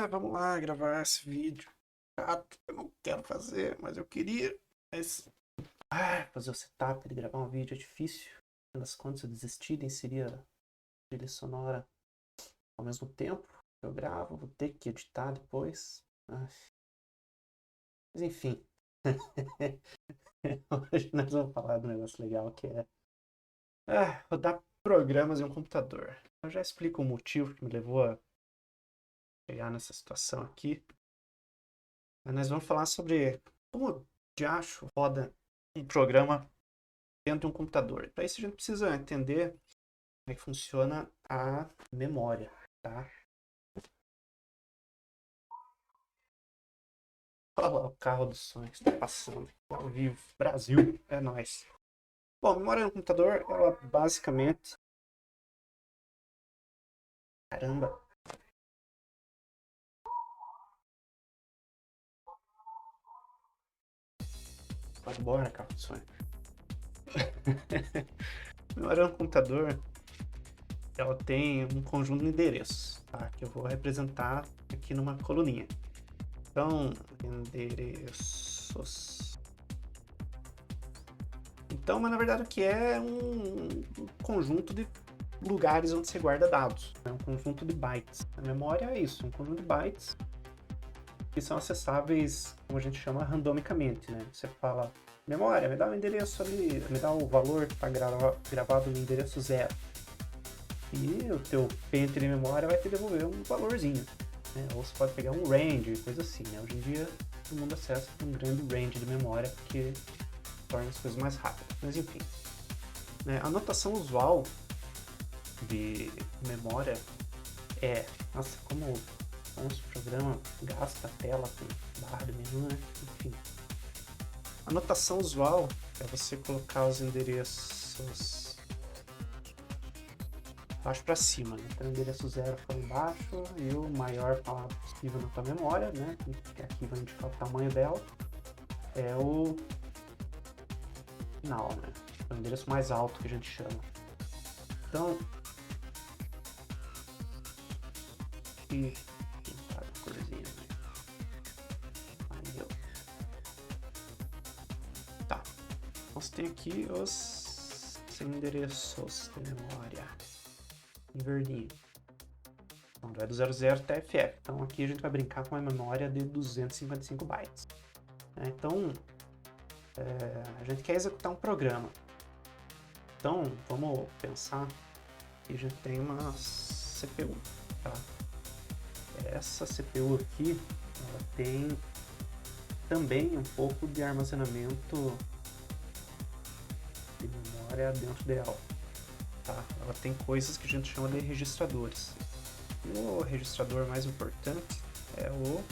Vamos lá gravar esse vídeo. Chato, eu não quero fazer, mas eu queria. Mas. Fazer o setup de gravar um vídeo é difícil. Afinal das contas, eu desistir de inserir a trilha sonora ao mesmo tempo. Eu gravo, vou ter que editar depois. Mas enfim. Hoje nós vamos falar de um negócio legal que é rodar programas em um computador. Eu já explico o motivo que me levou a chegar nessa situação aqui. Mas nós vamos falar sobre como de acho roda um programa dentro de um computador. Para isso a gente precisa entender como é que funciona a memória, tá? Olha lá o carro do sonho que está passando ao vivo. Brasil, é nóis. Bom, a memória no computador, ela basicamente... Caramba! Vai embora, carro do sonho. A memória no computador, ela tem um conjunto de endereços, tá? Que eu vou representar aqui numa coluninha. Então, endereços. Então, mas na verdade o que é um conjunto de lugares onde você guarda dados, né? Um conjunto de bytes. A memória é isso, um conjunto de bytes que são acessáveis, como a gente chama, randomicamente, né? Você fala, memória, me dá o endereço ali, me dá o valor que está gravado no endereço 0. E o teu pente de memória vai te devolver um valorzinho. Né? Ou você pode pegar um range, coisa assim, né? Hoje em dia todo mundo acessa um grande range de memória porque torna as coisas mais rápidas. Mas enfim, né? A notação usual de memória é... Nossa, como o nosso programa gasta a tela com barra de menu, né? Enfim. A notação usual é você colocar os endereços baixo para cima, né? Então o endereço 0 para embaixo e o maior palavra possível na tua memória, né? Que aqui vai indicar o tamanho dela. É o final, né? É o endereço mais alto que a gente chama. Então, aqui pintar a corzinha, né? Aí, tá. Então você tem aqui os endereços de memória em verdinho. Então, vai do 00 até FF. Então aqui a gente vai brincar com uma memória de 255 bytes. Então, a gente quer executar um programa. Então, vamos pensar que a gente tem uma CPU, tá? Essa CPU aqui, ela tem também um pouco de armazenamento de memória dentro dela, tá? Ela tem coisas que a gente chama de registradores. O registrador mais importante é o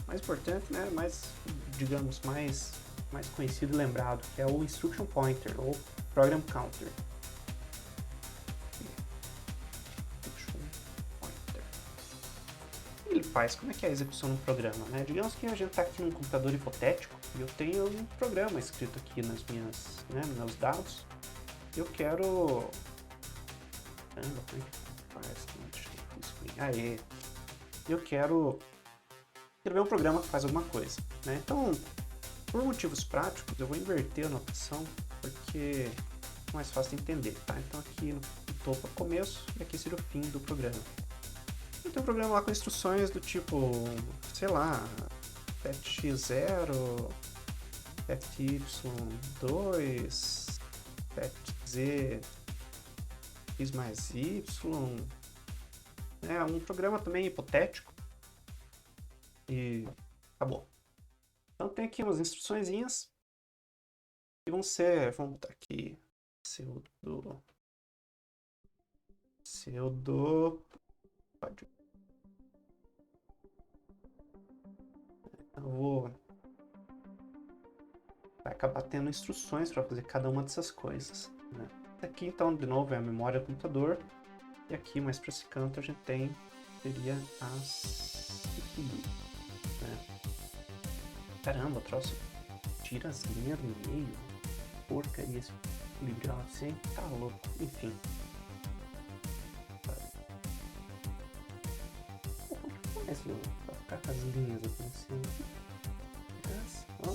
mais importante, né? Digamos, mais conhecido e lembrado, que é o Instruction Pointer, ou Program Counter. Ele faz, como é que é a execução de um programa, né? Digamos que a gente está aqui num computador hipotético e eu tenho um programa escrito aqui nas minhas, né, meus dados. Eu quero... Caramba, como é que faz? Aê! Eu quero escrever um programa que faz alguma coisa, né? Então, por motivos práticos, eu vou inverter a notação, porque é mais fácil de entender, tá? Então aqui no topo é o começo e aqui seria o fim do programa. Eu tenho um programa lá com instruções do tipo, sei lá, set0, set y2, set z, x mais y. É um programa também hipotético. E acabou. Então tem aqui umas instruçõezinhas que vão ser, vamos botar aqui, pseudo, vai acabar tendo instruções para fazer cada uma dessas coisas, né? Aqui então, de novo, é a memória do computador, e aqui mais para esse canto a gente seria a CPU, né? Caramba, troço tira as linhas do meio, porcaria esse livrão assim, tá louco, enfim. Esse não vai ficar com as linhas aparecendo. Ó,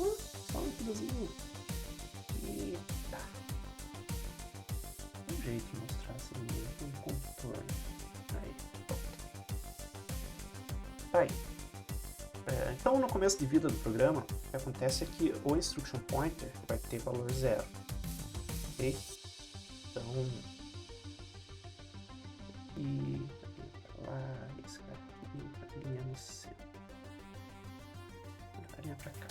só um pedacinho. Eita. Tem um jeito de mostrar essa linha, um contorno. Aí, tá aí. Então, no começo de vida do programa, o que acontece é que o instruction pointer vai ter valor 0. Ok? Então, e lá, esse cara aqui, a linha no centro. A linha pra cá.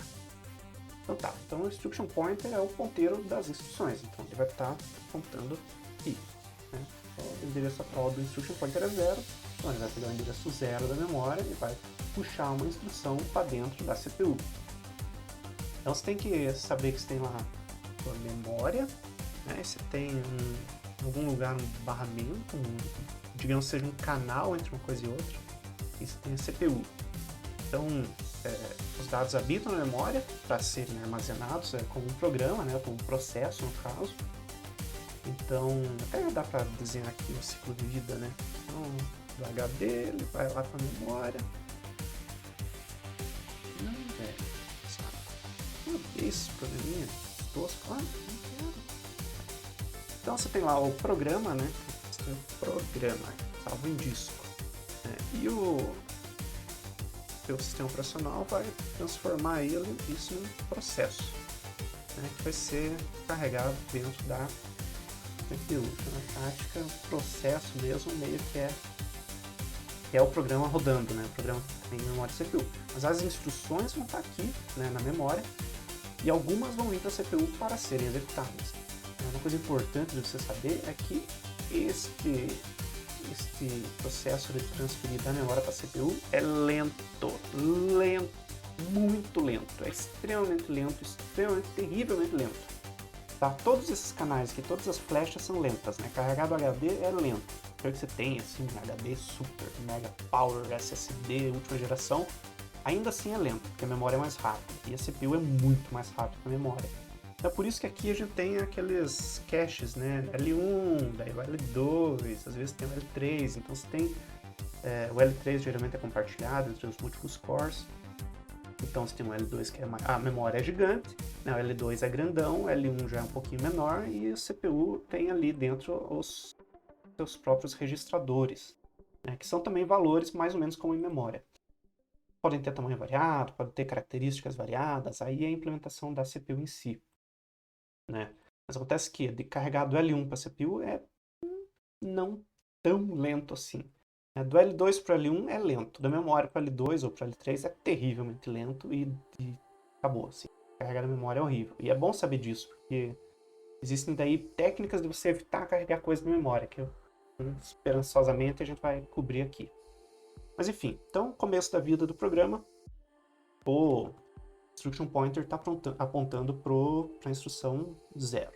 Então tá, então o instruction pointer é o ponteiro das instruções, então ele vai estar apontando aqui. Né? O endereço atual do instruction pointer é 0, então ele vai pegar o endereço 0 da memória e vai puxar uma instrução para dentro da CPU. Então você tem que saber que você tem lá a sua memória, né? Você tem em algum lugar um barramento, digamos seja um canal entre uma coisa e outra, e você tem a CPU. Então os dados habitam na memória para serem armazenados como um programa, né? Como um processo no caso. Então até dá para desenhar aqui o ciclo de vida, né? Então do HD ele vai lá para a memória. Esse programinha tosco, não quero. Então você tem lá o programa, né? Você tem o programa salvo em disco, né? E o seu sistema operacional vai transformar isso num processo, né? Que vai ser carregado dentro da CPU. Então, na prática, o processo mesmo meio que é o programa rodando, né? O programa que tem memória CPU. Mas as instruções vão estar aqui, né, na memória. E algumas vão ir para a CPU para serem executadas. Uma coisa importante de você saber é que este processo de transferir da memória para a CPU é lento, muito lento, é extremamente lento, terrivelmente lento. Tá? Todos esses canais aqui, todas as flechas são lentas, né? Carregar do HD é lento. Espero que você tenha assim, um HD Super, Mega Power, SSD, última geração. Ainda assim é lento, porque a memória é mais rápida, e a CPU é muito mais rápida que a memória. Então é por isso que aqui a gente tem aqueles caches, né? L1, daí o L2, às vezes tem o L3, então você tem... o L3 geralmente é compartilhado entre os múltiplos cores, então você tem o L2 que a memória é gigante, né? O L2 é grandão, o L1 já é um pouquinho menor, e a CPU tem ali dentro os seus próprios registradores, né? Que são também valores mais ou menos como em memória. Podem ter tamanho variado, podem ter características variadas, aí é a implementação da CPU em si, né? Mas acontece que de carregar do L1 para a CPU é não tão lento assim. Do L2 para o L1 é lento, da memória para o L2 ou para o L3 é terrivelmente lento e acabou, assim. Carregar a memória é horrível. E é bom saber disso, porque existem daí técnicas de você evitar carregar coisa na memória, que esperançosamente a gente vai cobrir aqui. Mas enfim, então, começo da vida do programa, o instruction pointer está apontando para a instrução 0,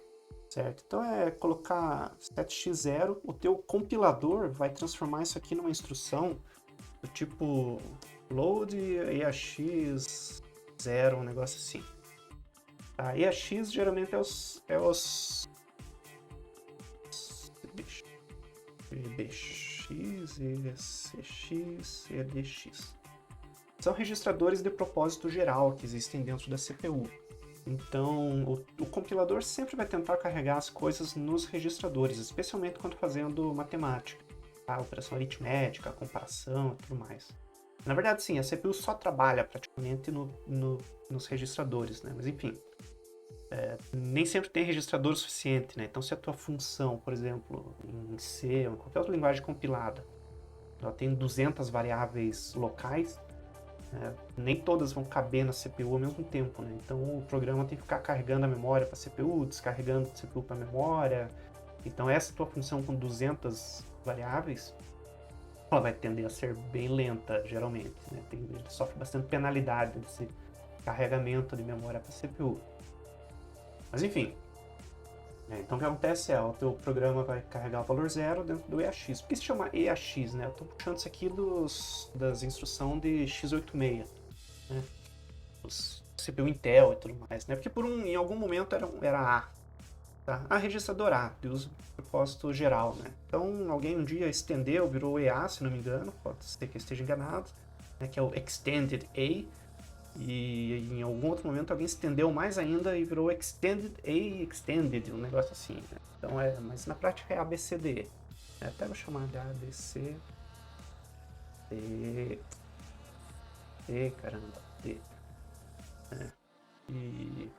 certo? Então é colocar 7x0, o teu compilador vai transformar isso aqui numa instrução do tipo load EAX0, um negócio assim. Tá? EAX geralmente é os EBX, ECX, EDX. São registradores de propósito geral que existem dentro da CPU. Então, o compilador sempre vai tentar carregar as coisas nos registradores, especialmente quando fazendo matemática, tá? Operação aritmética, comparação e tudo mais. Na verdade, sim, a CPU só trabalha praticamente nos registradores, né? Mas enfim, nem sempre tem registrador suficiente, né? Então, se a tua função, por exemplo, em C ou em qualquer outra linguagem compilada, ela tem 200 variáveis locais, nem todas vão caber na CPU ao mesmo tempo, né? Então, o programa tem que ficar carregando a memória para a CPU, descarregando a CPU para a memória. Então, essa tua função com 200 variáveis, ela vai tender a ser bem lenta, geralmente, né? Ele sofre bastante penalidade desse carregamento de memória para a CPU. Mas enfim, então o que acontece o teu programa vai carregar o valor 0 dentro do EAX. Por que se chama EAX, né? Eu estou puxando isso aqui das instruções de x86, né? Os CPU Intel e tudo mais, né? Porque em algum momento era A, tá? Registrador A, de uso de propósito geral, né? Então alguém um dia estendeu, virou EA, se não me engano, pode ser que eu esteja enganado. né, que é o Extended A, e em algum outro momento alguém estendeu mais ainda e virou Extended A Extended, um negócio assim, né? Então mas na prática é ABCDE. Até vou chamar de ABC, D, caramba, D. Né? E,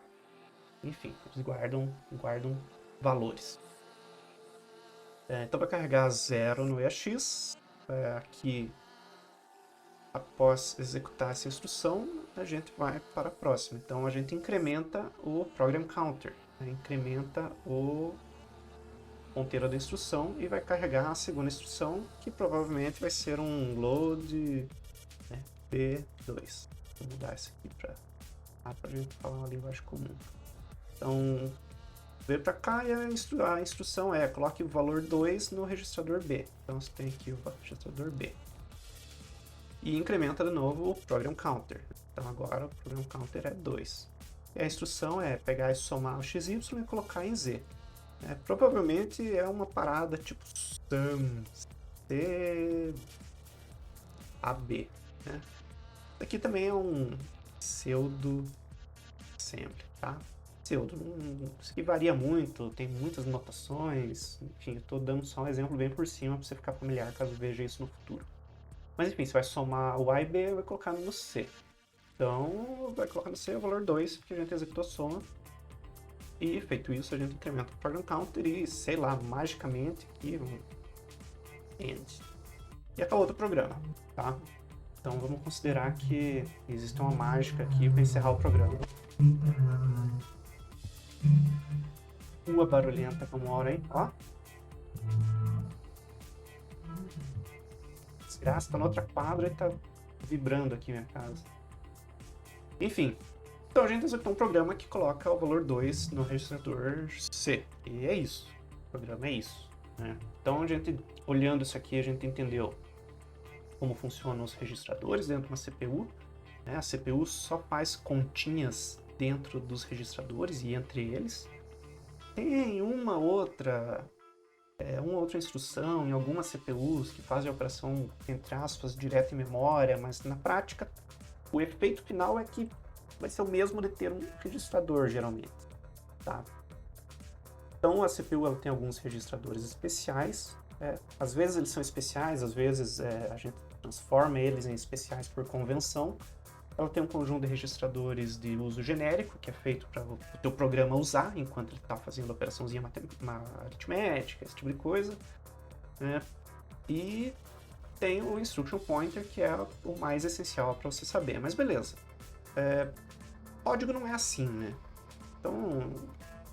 enfim, eles guardam valores. Então vai carregar 0 no EAX, aqui após executar essa instrução, a gente vai para a próxima. Então a gente incrementa o program counter, né? Incrementa o ponteiro da instrução e vai carregar a segunda instrução, que provavelmente vai ser um load, né, P2. Vou mudar isso aqui para a gente falar uma linguagem comum. Então, veio para cá e a instrução é coloque o valor 2 no registrador B. Então você tem aqui o registrador B. E incrementa de novo o program counter. Então agora o program counter é 2. E a instrução é pegar e somar o XY e colocar em Z. Provavelmente é uma parada tipo sum C AB. Né? Aqui também é um pseudo assembly, tá? Pseudo, isso aqui varia muito, tem muitas notações, enfim, eu estou dando só um exemplo bem por cima para você ficar familiar caso veja isso no futuro. Mas enfim, você vai somar o A e B e vai colocar no C. Então, vai colocar no C o valor 2, que a gente executou a soma. E feito isso, a gente incrementa o program counter e, sei lá, magicamente aqui, end. E acabou o programa, tá? Então vamos considerar que existe uma mágica aqui para encerrar o programa. Rua barulhenta como hora aí, ó. Desgraça, tá na outra quadra e tá vibrando aqui minha casa. Enfim, então a gente executou um programa que coloca o valor 2 no registrador C. E é isso. O programa é isso. Né? Então a gente, olhando isso aqui, a gente entendeu como funcionam os registradores dentro de uma CPU. Né? A CPU só faz continhas dentro dos registradores e entre eles. Tem uma outra instrução em algumas CPUs que fazem a operação, entre aspas, direto em memória, mas na prática o efeito final é que vai ser o mesmo de ter um registrador, geralmente. Tá? Então a CPU ela tem alguns registradores especiais, às vezes eles são especiais, às vezes a gente transforma eles em especiais por convenção. Ela tem um conjunto de registradores de uso genérico, que é feito para o teu programa usar enquanto ele está fazendo operaçãozinha aritmética, esse tipo de coisa. Né? E tem o instruction pointer, que é o mais essencial para você saber. Mas beleza. Código não é assim, né? Então,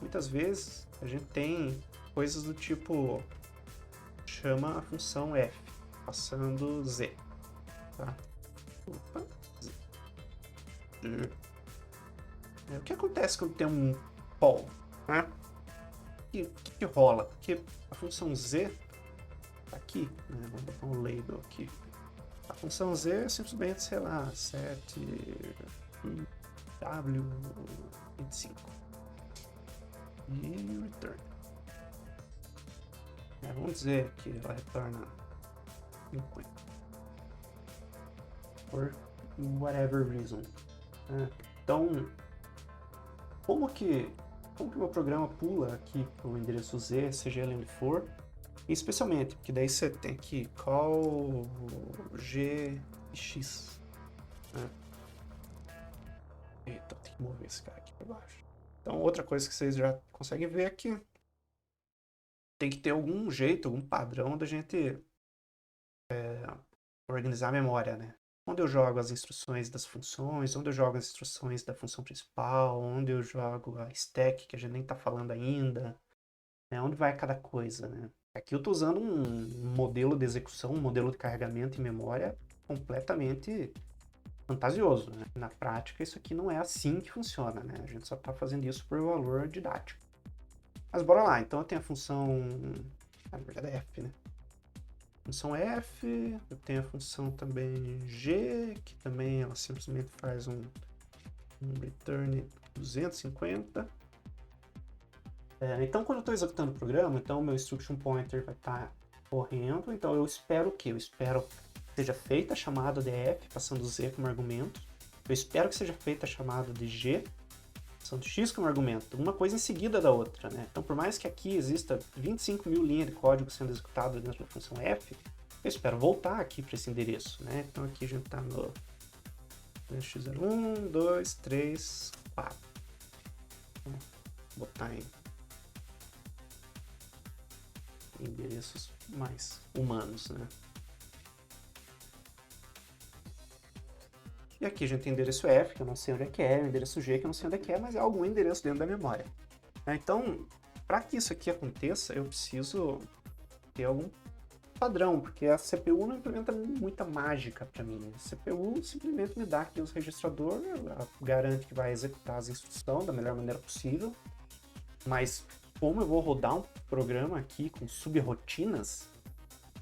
muitas vezes a gente tem coisas do tipo chama a função f, passando z. Tá? Opa. O que acontece quando tem um poll? Né? O que rola? Porque a função z tá aqui, né? Vamos botar um label aqui. A função z é simplesmente, sei lá, set w25 e return. Vamos dizer que ela retorna 50 por whatever reason. Então, como que o meu programa pula aqui para o endereço Z, seja ele onde for, e especialmente, porque daí você tem aqui call G e X. Né? Eita, tem que mover esse cara aqui para baixo. Então, outra coisa que vocês já conseguem ver aqui, tem que ter algum jeito, algum padrão da gente organizar a memória, né? Onde eu jogo as instruções das funções, onde eu jogo as instruções da função principal, onde eu jogo a stack, que a gente nem está falando ainda, né? Onde vai cada coisa, né? Aqui eu estou usando um modelo de execução, um modelo de carregamento em memória completamente fantasioso, né? Na prática, isso aqui não é assim que funciona, né? A gente só está fazendo isso por valor didático. Mas bora lá, então eu tenho a função, na verdade é f, né? Função f, eu tenho a função também g, que também ela simplesmente faz um return 250. Então quando eu estou executando o programa, então o meu instruction pointer vai estar correndo, então eu espero o quê? Eu espero seja feita a chamada de F, passando Z como argumento. Eu espero que seja feita a chamada de G, passando X como argumento. Uma coisa em seguida da outra, né? Então, por mais que aqui exista 25 mil linhas de código sendo executado dentro da função F, eu espero voltar aqui para esse endereço, né? Então, aqui a gente está no x01, 2, 3, 4. Vou botar em endereços mais humanos, né? E aqui a gente tem o endereço F, que eu não sei onde é que é, o endereço G, que eu não sei onde é que é, mas é algum endereço dentro da memória. Então, para que isso aqui aconteça, eu preciso ter algum padrão, porque a CPU não implementa muita mágica para mim. A CPU simplesmente me dá aqui os registradores, ela garante que vai executar as instruções da melhor maneira possível, mas como eu vou rodar um programa aqui com subrotinas,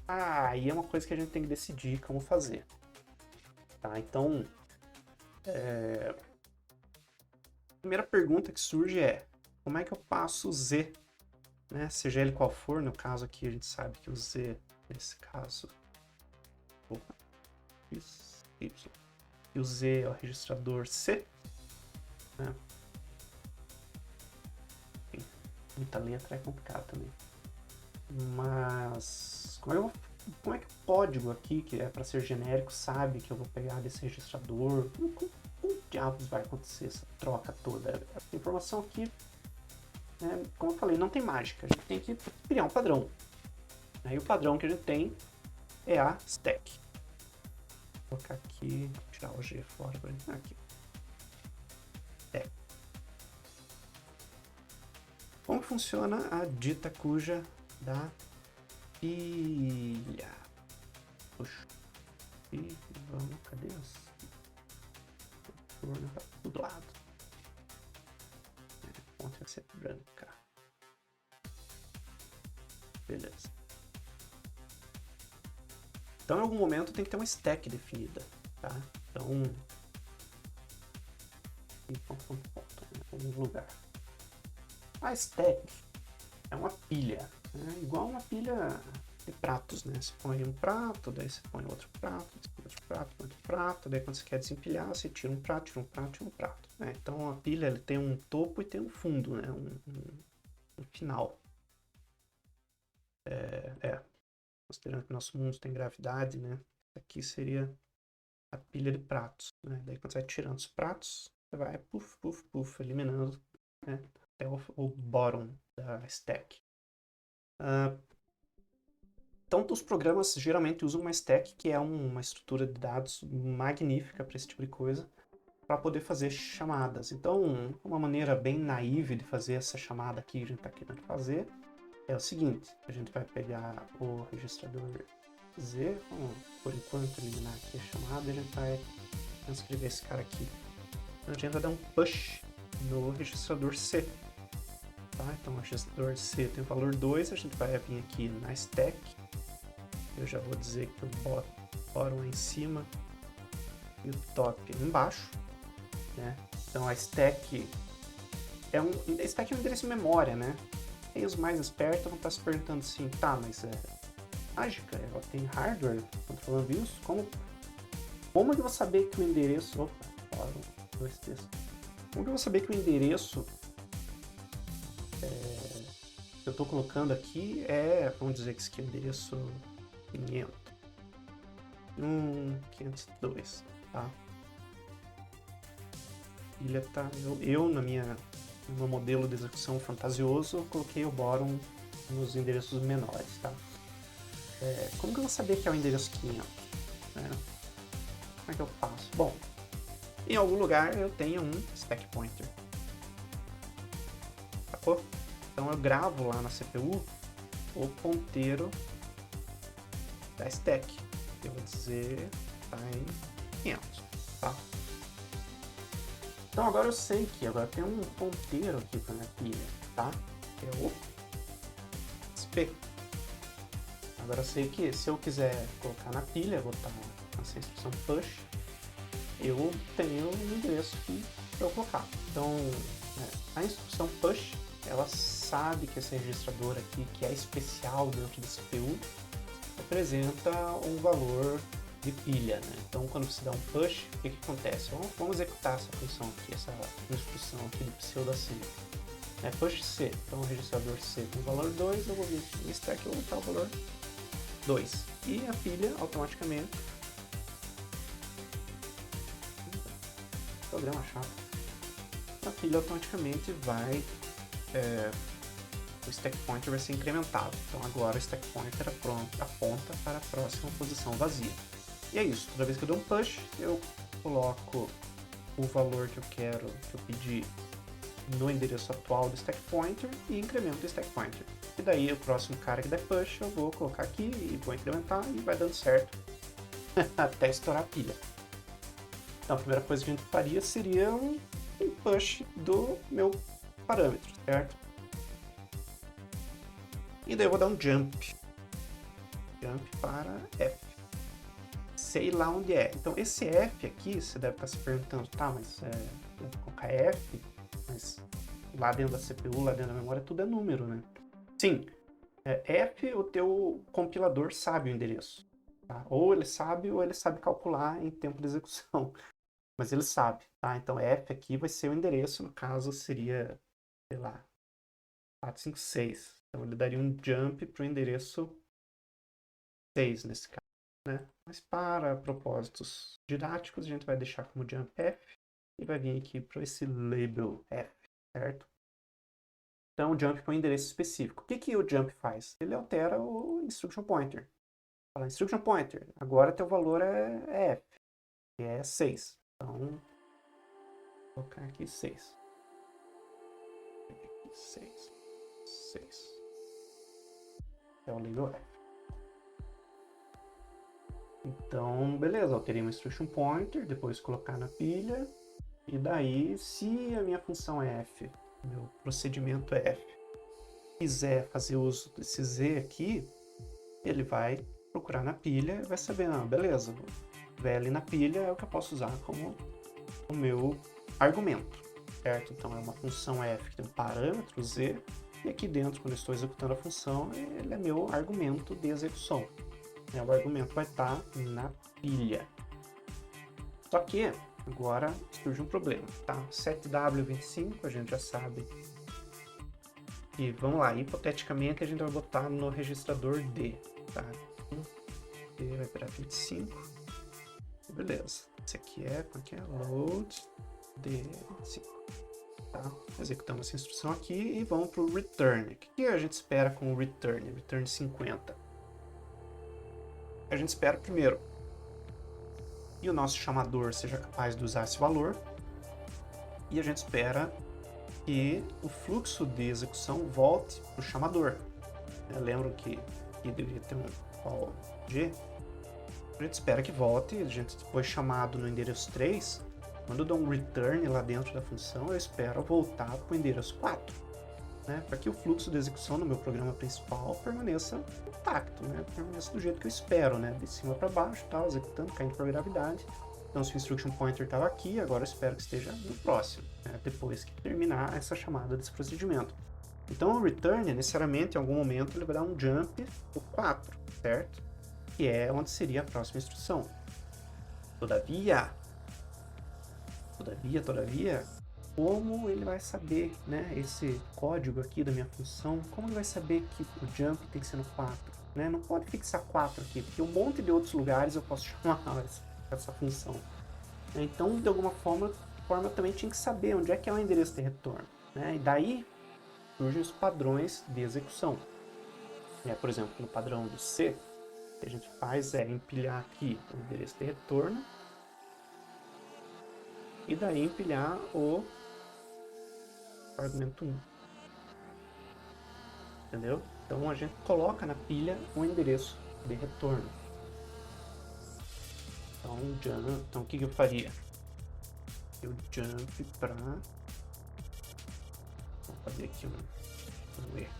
aí é uma coisa que a gente tem que decidir como fazer. Tá? Então, a primeira pergunta que surge é, como é que eu passo o Z, né? Seja ele qual for, no caso aqui a gente sabe que o Z, nesse caso, Y, e o Z é o registrador C, né? Muita letra é complicado também. Mas como é que o código aqui, que é para ser genérico, sabe que eu vou pegar desse registrador? Como diabos vai acontecer essa troca toda? A informação aqui, né, como eu falei, não tem mágica. A gente tem que criar um padrão. Aí o padrão que a gente tem é a stack. Vou colocar aqui, tirar o G fora. Aqui. Stack. Como funciona a dita cuja da pilha? Puxa. E vamos, cadê as? Torna para todo lado. A fonte vai ser branca. Beleza. Então, em algum momento, tem que ter uma stack definida, tá? Então, em algum lugar. A stack é uma pilha, né? Igual uma pilha de pratos, né? Você põe um prato, daí você põe outro prato, outro prato, daí quando você quer desempilhar, você tira um prato, tira um prato, tira um prato, né? Então a pilha ele tem um topo e tem um fundo, né? Um final. Considerando que nosso mundo tem gravidade, né? Aqui seria a pilha de pratos, né? Daí quando você vai tirando os pratos, você vai puf, puf, puf, eliminando, né? Até o bottom da stack. Então, os programas geralmente usam uma stack, que é uma estrutura de dados magnífica para esse tipo de coisa, para poder fazer chamadas. Então, uma maneira bem naive de fazer essa chamada aqui que a gente está querendo fazer é o seguinte: a gente vai pegar o registrador Z, vamos, por enquanto, eliminar aqui a chamada, e a gente vai transcrever esse cara aqui. Então, a gente vai dar um push no registrador C. Tá? Então, o registrador C tem o valor 2, a gente vai vir aqui na stack. Eu já vou dizer que o bottom é em cima e o top é embaixo, né? Então a stack é um endereço de memória, né? E os mais espertos vão estar se perguntando assim, tá, mas é mágica, ela tem hardware? Quando falando isso, como eu vou saber que o endereço... Opa, dois textos. Como eu vou saber que o endereço que eu estou colocando aqui vamos dizer que esse aqui é o endereço 500. 502, tá? Ele tá, eu no meu modelo de execução fantasioso, coloquei o bottom nos endereços menores, tá? Como que eu vou saber que é o endereço 500? Né? Como é que eu faço? Bom, em algum lugar eu tenho um stack pointer. Sacou? Então eu gravo lá na CPU o ponteiro da stack. Eu vou dizer tá em 500, tá? Então agora eu sei que agora tem um ponteiro aqui para minha pilha, tá? Que é o SP. Agora eu sei que se eu quiser colocar na pilha, botar essa instrução push, eu tenho um endereço aqui para eu colocar. Então a instrução push, ela sabe que esse registrador aqui, que é especial dentro do CPU, representa um valor de pilha, né? Então, quando você dá um push, o que acontece? Vamos executar essa função aqui, essa instrução aqui do pseudo assim. Push C, então o registrador C com o valor 2, eu vou vir aqui no stack e vou botar o valor 2. E a pilha automaticamente... Programa chato. A pilha automaticamente vai... o stack pointer vai ser incrementado. Então agora o stack pointer aponta para a próxima posição vazia. E é isso. Toda vez que eu dou um push, eu coloco o valor que eu quero, que eu pedi no endereço atual do stack pointer e incremento o stack pointer. E daí o próximo cara que der push eu vou colocar aqui e vou incrementar e vai dando certo até estourar a pilha. Então a primeira coisa que a gente faria seria um push do meu parâmetro, certo? E daí eu vou dar um jump para F. Sei lá onde é. Então esse F aqui, você deve estar se perguntando, tá, mas eu vou colocar F, mas lá dentro da CPU, lá dentro da memória, tudo é número, né? Sim, F, o teu compilador sabe o endereço. Tá? Ou ele sabe calcular em tempo de execução. Mas ele sabe, tá? Então F aqui vai ser o endereço, no caso seria, sei lá, 456. Então ele daria um jump para o endereço 6 nesse caso, né? Mas para propósitos didáticos, a gente vai deixar como jump F e vai vir aqui para esse label F, certo? Então, o jump para um endereço específico. O que o jump faz? Ele altera o instruction pointer. Fala, instruction pointer, agora teu valor é F, que é 6. Então, vou colocar aqui 6. 6. É o label F. Então, beleza, alterei o instruction pointer, depois colocar na pilha. E daí, se a minha função é F, meu procedimento é F, quiser fazer uso desse Z aqui, ele vai procurar na pilha e vai saber, beleza, o VL na pilha é o que eu posso usar como o meu argumento, certo? Então é uma função F que tem um parâmetro Z, e aqui dentro, quando eu estou executando a função, ele é meu argumento de execução. O argumento vai estar na pilha. Só que agora surge um problema, tá? 7W25 a gente já sabe. E vamos lá, hipoteticamente a gente vai botar no registrador D, tá? D vai virar 25. Beleza. Esse aqui é load D25. Tá? Executamos essa instrução aqui e vamos para o return. O que a gente espera com o return? Return 50. A gente espera primeiro que o nosso chamador seja capaz de usar esse valor, e a gente espera que o fluxo de execução volte para o chamador. Lembro que deveria ter um call G. A gente espera que volte, a gente foi chamado no endereço 3, quando eu dou um return lá dentro da função, eu espero voltar para o endereço 4, né, para que o fluxo de execução no meu programa principal permaneça intacto, né, permaneça do jeito que eu espero, né, de cima para baixo, tal, executando, caindo por gravidade. Então, se o instruction pointer estava aqui, agora eu espero que esteja no próximo, né, depois que terminar essa chamada desse procedimento. Então, o return, necessariamente, em algum momento, ele vai dar um jump por 4, certo? Que é onde seria a próxima instrução. Todavia, como ele vai saber, né, esse código aqui da minha função, como ele vai saber que o jump tem que ser no 4? Né? Não pode fixar 4 aqui, porque um monte de outros lugares eu posso chamar essa função. Então, de alguma forma eu também tinha que saber onde é que é o endereço de retorno. Né? E daí surgem os padrões de execução. Por exemplo, no padrão do C, o que a gente faz é empilhar aqui o endereço de retorno, e daí empilhar o argumento 1. Entendeu? Então a gente coloca na pilha o endereço de retorno. Então o que eu faria? Eu jump para... Vou fazer aqui um erro.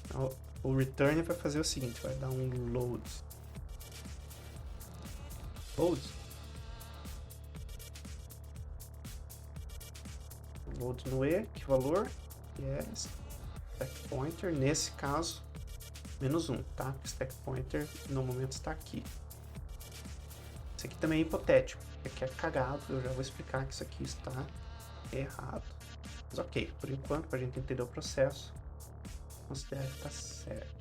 Então, o return vai fazer o seguinte, vai dar um load. Load no E, que valor? Que é stack pointer, nesse caso, -1, tá? Stack pointer no momento está aqui. Isso aqui também é hipotético, isso aqui é cagado, eu já vou explicar que isso aqui está errado. Mas ok, por enquanto, para a gente entender o processo, considere que está certo.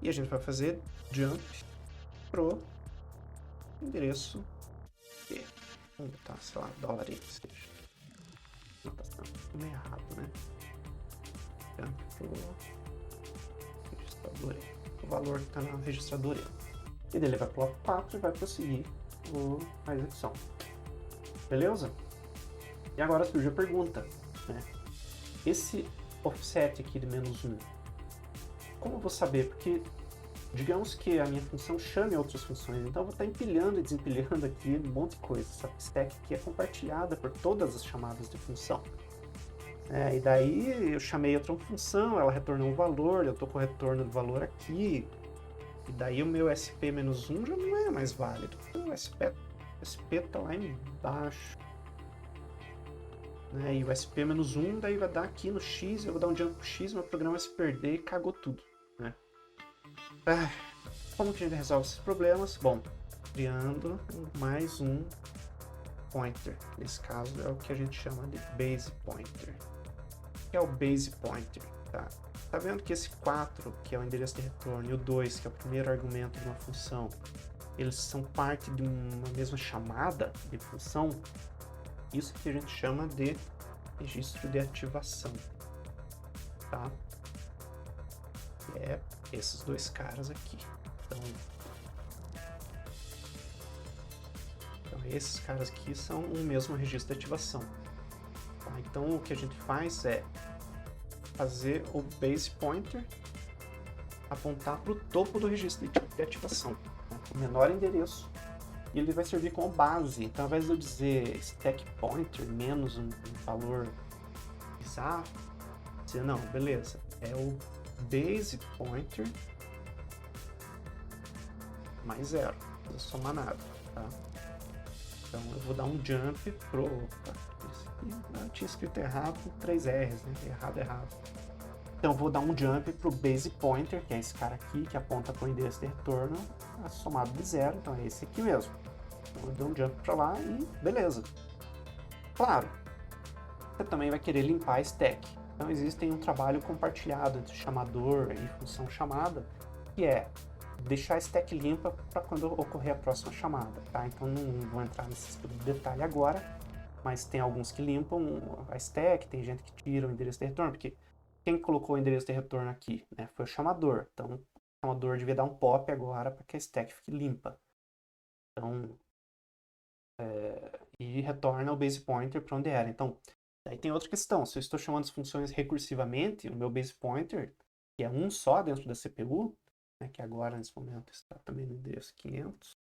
E a gente vai fazer jump pro endereço B. Vamos botar, sei lá, $, seja. Não, tá tudo errado, né? Jump pro registrador E. O valor que está na registradora E. E daí ele vai pro 4 e vai prosseguir a execução. Beleza? E agora surge a pergunta, né? Esse offset aqui de -1, como eu vou saber? Porque digamos que a minha função chame outras funções, então eu vou estar empilhando e desempilhando aqui um monte de coisa. Essa stack aqui é compartilhada por todas as chamadas de função. E daí eu chamei outra função, ela retornou um valor, eu estou com o retorno do valor aqui, e daí o meu SP-1 já não é mais válido. O SP está lá embaixo. E o SP-1 daí vai dar aqui no X, eu vou dar um jump pro X, meu programa vai se perder e cagou tudo, né? Como que a gente resolve esses problemas? Bom, criando mais um pointer. Nesse caso é o que a gente chama de base pointer. O que é o base pointer? Tá vendo que esse 4, que é o endereço de retorno, e o 2, que é o primeiro argumento de uma função, eles são parte de uma mesma chamada de função? Isso que a gente chama de registro de ativação, tá? É esses dois caras aqui. Então esses caras aqui são o mesmo registro de ativação. Tá? Então o que a gente faz é fazer o base pointer apontar para o topo do registro de ativação, né? O menor endereço. E ele vai servir como base. Então, ao invés de eu dizer stack pointer menos um valor bizarro, dizer, não, beleza, é o base pointer mais 0, não precisa somar nada, tá? Então, eu vou dar um jump pro... Opa, eu tinha escrito errado com 3 R's, né? Errado. Então, eu vou dar um jump pro base pointer, que é esse cara aqui, que aponta para o endereço de retorno, somado de 0, então é esse aqui mesmo. Então, eu dou um jump para lá e beleza. Claro, você também vai querer limpar a stack. Então, existe um trabalho compartilhado entre chamador e função chamada, que é deixar a stack limpa para quando ocorrer a próxima chamada, tá? Então, não vou entrar nesse tipo de detalhe agora, mas tem alguns que limpam a stack, tem gente que tira o endereço de retorno, porque quem colocou o endereço de retorno aqui, né, foi o chamador. Então, o chamador devia dar um pop agora para que a stack fique limpa. Então, e retorna o base pointer para onde era. Então, aí tem outra questão. Se eu estou chamando as funções recursivamente, o meu base pointer, que é um só dentro da CPU, né, que agora, nesse momento, está também no endereço 500,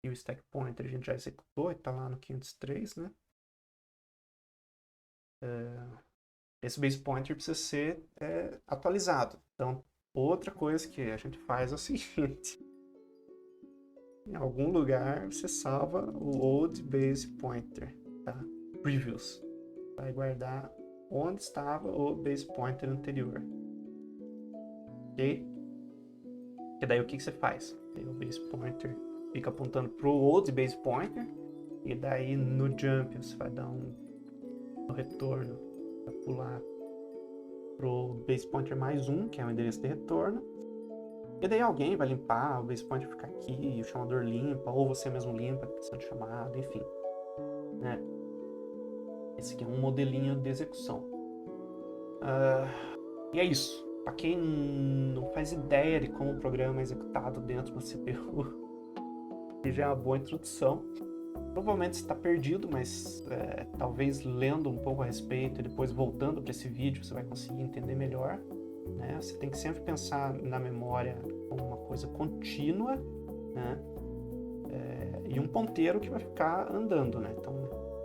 e o stack pointer a gente já executou e está lá no 503, né? Esse base pointer precisa ser atualizado. Então, outra coisa que a gente faz é o seguinte: em algum lugar você salva o old base pointer, tá? Previous. Vai guardar onde estava o base pointer anterior. Ok? E daí o que você faz? O base pointer fica apontando para o old base pointer, e daí no jump você vai dar no retorno, vai pular pro base pointer mais 1, que é o endereço de retorno. E daí alguém vai limpar, o base pointer ficar aqui, o chamador limpa, ou você mesmo limpa, questão de chamada, enfim. Né? Esse aqui é um modelinho de execução. E é isso. Para quem não faz ideia de como o programa é executado dentro da CPU, que já é uma boa introdução. Provavelmente está perdido, mas talvez lendo um pouco a respeito e depois voltando para esse vídeo você vai conseguir entender melhor. Né? Você tem que sempre pensar na memória como uma coisa contínua, né? E um ponteiro que vai ficar andando, né? Então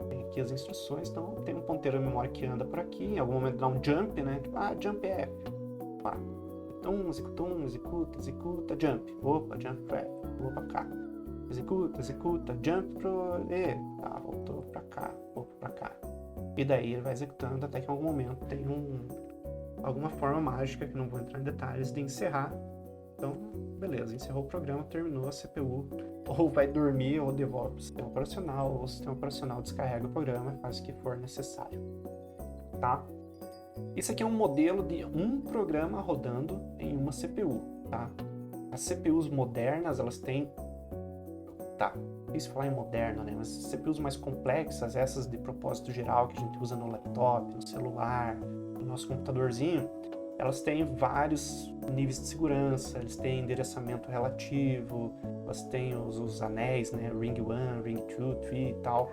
tem aqui as instruções, então tem um ponteiro da memória que anda por aqui, em algum momento dá um jump, né? Tipo, jump F. Executa, jump. Opa, jump pro F, vou pra cá. Executa, jump pro E. Voltou pra cá, voltou pra cá. E daí ele vai executando até que em algum momento tem alguma forma mágica, que não vou entrar em detalhes, de encerrar. Então, beleza, encerrou o programa, terminou a CPU, ou vai dormir, ou devolve para o sistema operacional, ou o sistema operacional descarrega o programa e faz o que for necessário, tá? Isso aqui é um modelo de um programa rodando em uma CPU, tá? As CPUs modernas, elas têm... Tá, difícil falar em moderna, né? Mas CPUs mais complexas, essas de propósito geral que a gente usa no laptop, no celular, no nosso computadorzinho, elas têm vários níveis de segurança, eles têm endereçamento relativo, elas têm os anéis, né? Ring 1, Ring 2, 3 e tal,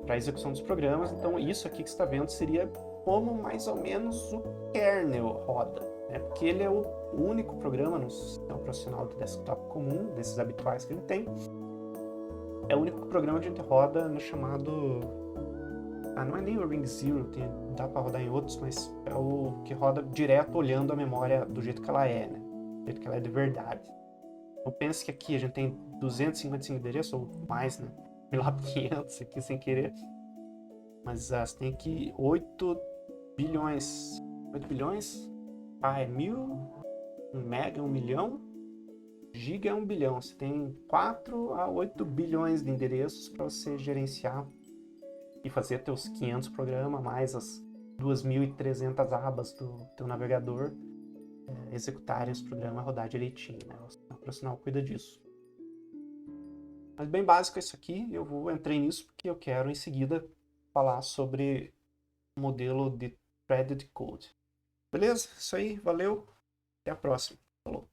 para execução dos programas. Então, isso aqui que você está vendo seria como mais ou menos o kernel roda, né? Porque ele é o único programa no sistema operacional do desktop comum, desses habituais que ele tem. É o único programa que a gente roda no chamado... não é nem o Ring Zero, dá para rodar em outros, mas é o que roda direto olhando a memória do jeito que ela é, né? Do jeito que ela é de verdade. Então pense que aqui a gente tem 255 endereços, ou mais, né? Fui lá 500 aqui sem querer. Mas você tem aqui 8 bilhões. 8 bilhões? É 1000. 1 mega é 1 milhão. Giga é 1 bilhão. Você tem 4 a 8 bilhões de endereços para você gerenciar e fazer teus 500 programas, mais as 2.300 abas do teu navegador executarem os programas, rodar direitinho, né? O sistema operacional cuida disso. Mas bem básico isso aqui, eu entrei nisso porque eu quero em seguida falar sobre o modelo de threaded code. Beleza? Isso aí, valeu, até a próxima. Falou.